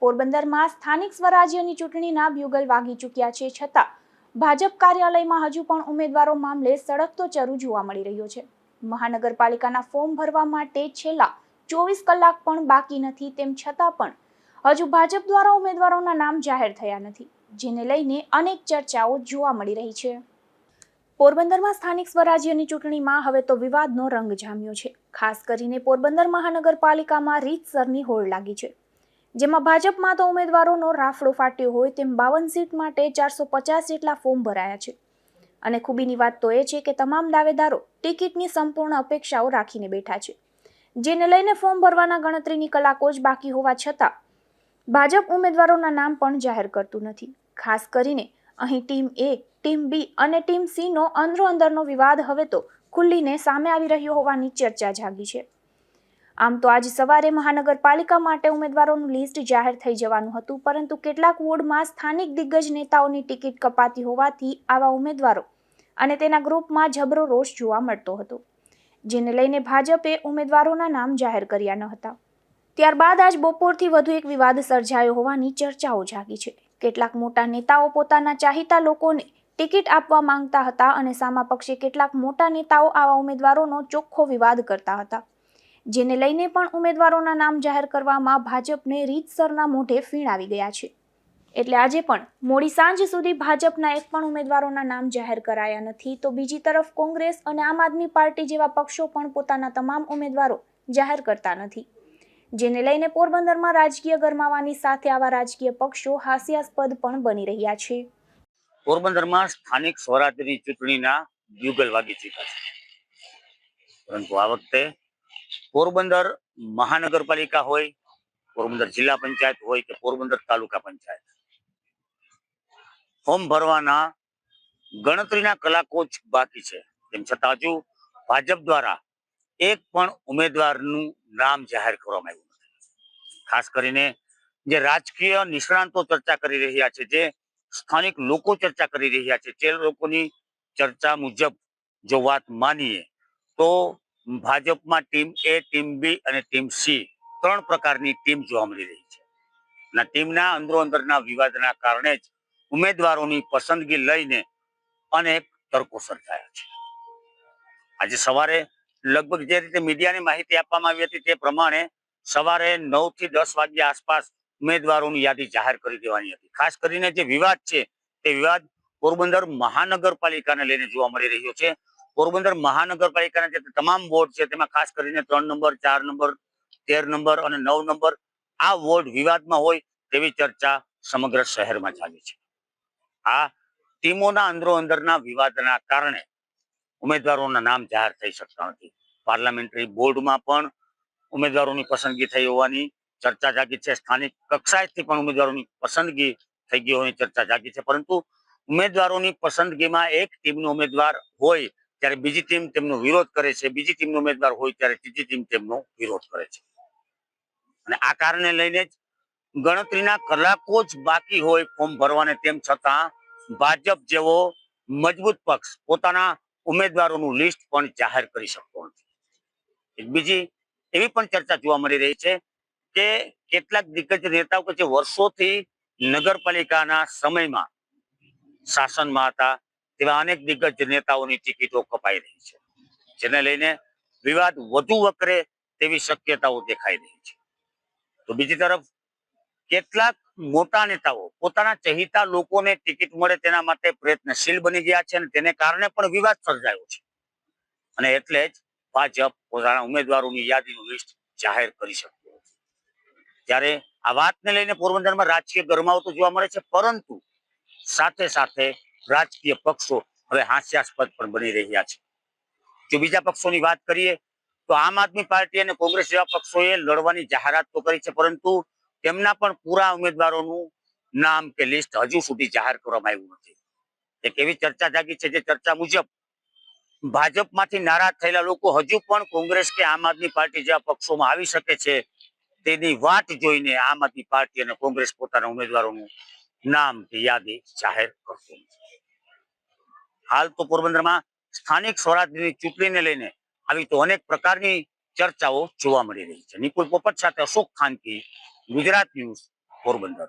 પોરબંદરમાં સ્થાનિક સ્વરાજ્યની ચૂંટણીના બ્યુગલ વાગી ચૂક્યા છે, છતાં ભાજપ કાર્યાલયમાં હજુ પણ ઉમેદવારો મામલે સળગતો ચરુ જોવા મળી રહ્યો છે। મહાનગરપાલિકાના ફોર્મ ભરવા માટે છેલ્લા 24 કલાક પણ બાકી નથી, તેમ છતાં પણ હજુ ભાજપ દ્વારા ઉમેદવારોના નામ જાહેર થયા નથી, જેને લઈને અનેક ચર્ચાઓ જોવા મળી રહી છે। પોરબંદરમાં સ્થાનિક સ્વરાજ્યની ચૂંટણીમાં હવે તો વિવાદનો રંગ જામ્યો છે। ખાસ કરીને પોરબંદર મહાનગરપાલિકામાં રીતસરની હોડ લાગી છે, જેમાં ભાજપમાં તો ઉમેદવારોનો રાફડો ફાટ્યો હોય તેમ 52 સીટ માટે 450 જેટલા ફોર્મ ભરાયા છે। અને ખૂબીની વાત તો એ છે કે તમામ દાવેદારો ટિકિટની સંપૂર્ણ અપેક્ષાઓ રાખીને બેઠા છે, જેને લઈને ફોર્મ ભરવાના ગણતરીની કલાકો જ બાકી હોવા છતાં ભાજપ ઉમેદવારોના નામ પણ જાહેર કરતું નથી। ખાસ કરીને અહીં ટીમ એ, ટીમ બી અને ટીમ સી નો અંદરોઅંદરનો વિવાદ હવે તો ખુલ્લીને સામે આવી રહ્યો હોવાની ચર્ચા જાગી છે। આમ તો આજ સવારે મહાનગરપાલિકા માટે ઉમેદવારોનું લિસ્ટ જાહેર થઈ જવાનું હતું, પરંતુ કેટલાક વોર્ડમાં સ્થાનિક દિગ્ગજ નેતાઓની ટિકિટ કપાતી હોવાથી આવા ઉમેદવારો અને તેના ગ્રુપમાં જબરો રોષ જોવા મળતો હતો, જેને લઈને ભાજપે ઉમેદવારોના નામ જાહેર કર્યા ન હતા। ત્યારબાદ આજ બપોરથી વધુ એક વિવાદ સર્જાયો હોવાની ચર્ચાઓ જાગી છે। કેટલાક મોટા નેતાઓ પોતાના ચાહીતા લોકોને ટિકિટ આપવા માંગતા હતા અને સામા પક્ષે કેટલાક મોટા નેતાઓ આવા ઉમેદવારોનો ચોખ્ખો વિવાદ કરતા હતા, જેને લઈને પણ ઉમેદવારોના નામ જાહેર કરવામાં ભાજપને રીતસરના મોઢે ફીણ આવી ગયા છે। એટલે આજે પણ મોડી સાંજ સુધી ભાજપના એક પણ ઉમેદવારોના નામ જાહેર કરાયા નથી, તો બીજી તરફ કોંગ્રેસ અને આમ આદમી પાર્ટી જેવા પક્ષો પણ પોતાના તમામ ઉમેદવારો જાહેર કરતા નથી, જેને લઈને પોરબંદરમાં રાજકીય ગરમાવાની સાથે આવા રાજકીય પક્ષો હાસ્યાસ્પદ પણ બની રહ્યા છે। પોરબંદરમાં સ્થાનિક સ્વરાજ્યની ચૂંટણીના બ્યુગલ વાગી ચૂક્યા છે, પરંતુ આ વખતે પોરબંદર મહાનગરપાલિકા હોય, પોરબંદર જિલ્લા પંચાયત હોય કે પોરબંદર તાલુકા પંચાયત, ફોર્મ ભરવાના ગણતરીના કલાકો જ બાકી છે, તેમ છતાં હજુ ભાજપ દ્વારા એક પણ ઉમેદવારનું નામ જાહેર કરવામાં આવ્યું નથી। ખાસ કરીને જે રાજકીય નિષ્ણાંતો ચર્ચા કરી રહ્યા છે, જે સ્થાનિક લોકો ચર્ચા કરી રહ્યા છે, તે લોકોની ચર્ચા મુજબ જો વાત માનીએ તો ભાજપમાં ટીમ એ, ટીમ બી અને ટીમ સી 3 પ્રકારની ટીમ જોવા મળી રહી છે। અને ટીમના અંદરોઅંદરના વિવાદના કારણે જ ઉમેદવારોની પસંદગી લઈને અનેક તર્કો સર્જાયા છે। આજે સવારે લગભગ જે રીતે મીડિયાને માહિતી આપવામાં આવી હતી તે પ્રમાણે સવારે 9 થી 10 વાગ્યા આસપાસ ઉમેદવારોની યાદી જાહેર કરી દેવાની હતી। ખાસ કરીને જે વિવાદ છે તે વિવાદ પોરબંદર મહાનગરપાલિકાને લઈને જોવા મળી રહ્યો છે। પોરબંદર મહાનગરપાલિકાના જે તમામ વોર્ડ છે તેમાં ખાસ કરીને 3 નંબર, 4 નંબર, 13 નંબર અને 9 નંબર આ વોર્ડ વિવાદમાં હોય તેવી ચર્ચા સમગ્ર શહેરમાં ચાલી છે। આ ટીમોના અંદરોઅંદરના વિવાદના કારણે ઉમેદવારોના નામ જાહેર થઈ શકતા નથી। પાર્લામેન્ટરી બોર્ડમાં પણ ઉમેદવારોની પસંદગી થઈ હોવાની ચર્ચા જાગી છે, સ્થાનિક કક્ષાએથી પણ ઉમેદવારોની પસંદગી થઈ ગઈ હોવાની ચર્ચા જાગી છે, પરંતુ ઉમેદવારોની પસંદગીમાં એક ટીમનો ઉમેદવાર હોય ત્યારે બીજી ટીમ તેમનો વિરોધ કરે છે, બીજી ટીમનો ઉમેદવાર હોય ત્યારે ત્રીજી ટીમ તેમનો વિરોધ કરે છે। અને આ કારણે લઈને જ ગણતરીના કલાકો જ બાકી હોય ફોર્મ ભરવાને, તેમ છતાં ભાજપ જેવો મજબૂત પક્ષ પોતાના ઉમેદવારોનું લિસ્ટ પણ જાહેર કરી શકતો નથી। એક બીજી એવી પણ ચર્ચા જોવા મળી રહી છે કે કેટલાક દિગ્ગજ નેતાઓ કે જે વર્ષોથી નગરપાલિકાના સમયમાં શાસનમાં હતા તેવા અનેક દિગ્ગજ નેતાઓની ટિકિટો કપાઈ રહી છે, જેને લઈને વિવાદ વધુ વકરે તેવી શક્યતાઓ દેખાઈ રહી છે। તો બીજી તરફ કેટલાક મોટા નેતાઓ પોતાના ચહીતા લોકોને ટિકિટ મળે તેના માટે પ્રયત્નશીલ બની ગયા છે અને તેને કારણે પણ વિવાદ સર્જાયો છે, અને એટલે જ ભાજપ પોતાના ઉમેદવારોની યાદીનું લિસ્ટ જાહેર કરી શક્યો નથી। ત્યારે આ વાતને લઈને પોરબંદરમાં રાજકીય ગરમાવો જોવા મળે છે, પરંતુ સાથે સાથે રાજકીય પક્ષો હવે હાસ્યાસ્પદ પણ બની રહ્યા છે। જો બીજા પક્ષોની વાત કરીએ તો આમ આદમી પાર્ટી અને કોંગ્રેસ જેવા પક્ષોએ લડવાની જાહેરાત તો કરી છે, પરંતુ તેમના પણ પૂરા ઉમેદવારોનું નામ કે લિસ્ટ હજુ સુધી જાહેર કરવામાં આવ્યું નથી। એક એવી ચર્ચા જાગી છે, જે ચર્ચા મુજબ ભાજપમાંથી નારાજ થયેલા લોકો હજુ પણ કોંગ્રેસ કે આમ આદમી પાર્ટી જેવા પક્ષોમાં આવી શકે છે, તેની વાટ જોઈને આમ આદમી પાર્ટી અને કોંગ્રેસ પોતાના ઉમેદવારોનું નામ કે યાદી જાહેર કરતો નથી। હાલ તો પોરબંદરમાં સ્થાનિક સ્વરાજ્યની ચૂંટણીને લઈને આવી તો અનેક પ્રકારની ચર્ચાઓ જોવા મળી રહી છે। નિકુલ પોપટ સાથે અશોક ખાનકી, ગુજરાત ન્યૂઝ, પોરબંદર.